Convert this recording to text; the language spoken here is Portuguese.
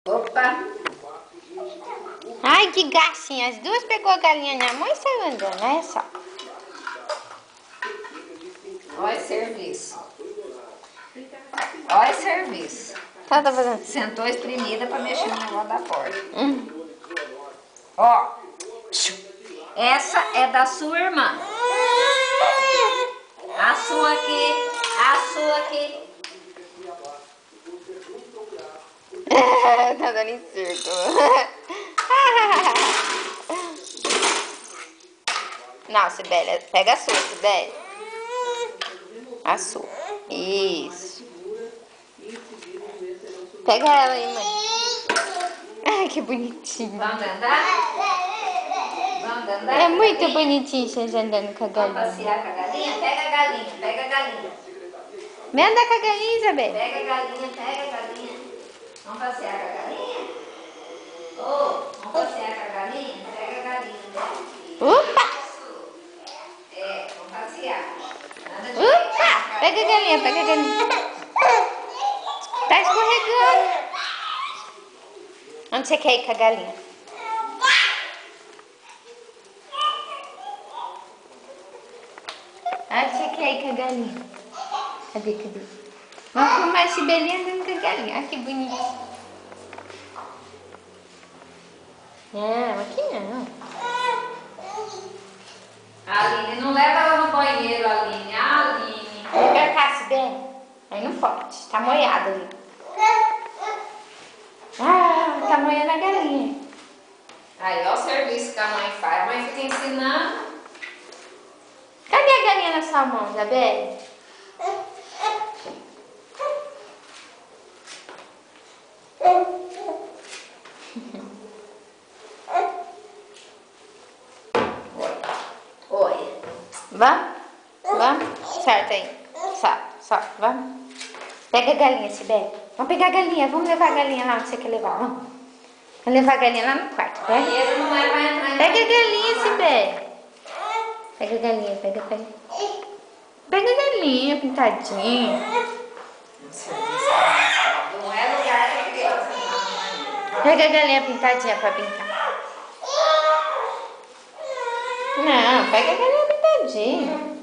Opa! Ai, que gatinha. As duas pegou a galinha na mão e saiu andando. Olha só. Olha serviço. Olha serviço. O que ela tá fazendo? Sentou espremida pra mexer no negócio da porta. Ó. Essa é da sua irmã. A sua aqui. A sua aqui. Tá dando em círculo. Não, Sibeli, pega a sua, Sibeli. A sua. Isso. Pega ela aí, mãe. Ai, que bonitinho. Vamos andar? Vamos andar? É muito bonitinho vocês andando com a Vamos galinha. passear com a galinha? Pega a galinha, pega a galinha. Vem andar com a galinha, Isabel. Pega a galinha, pega a galinha. Vamos passear com a galinha? Ô, vamos passear com a galinha? Pega a galinha. Opa! É, vamos passear. Anda de Opa! Pega a galinha, pega a galinha. Tá escorregando. Onde você quer ir com a galinha? Onde você quer ir com a galinha? Cadê? Vamos filmar esse belinho andando com a galinha. Olha que bonitinho. Não, aqui não. Aline, não leva ela no banheiro, Aline. Aline. Vem pra cá, Sibeli. Aí não pode. Tá molhado ali. Ah, tá molhando a galinha. Aí, ó o serviço que a mãe faz. A mãe fica ensinando. Cadê a galinha na sua mão, Isabel? Oi. Vamos? Vamos? Certo aí. Solta, vamos. Pega a galinha, Sibeli. Vamos pegar a galinha. Vamos levar a galinha lá onde você quer levar. Vamos. Vamos levar a galinha lá no quarto. Pega, Banheiro não é pra entrar em pega a galinha, Sibeli. Pega a galinha, pega. Pega a galinha pintadinha. Não é lugar pra criança, não. Pega a galinha pintadinha pra pintar. Não, pega a galinha pintadinha.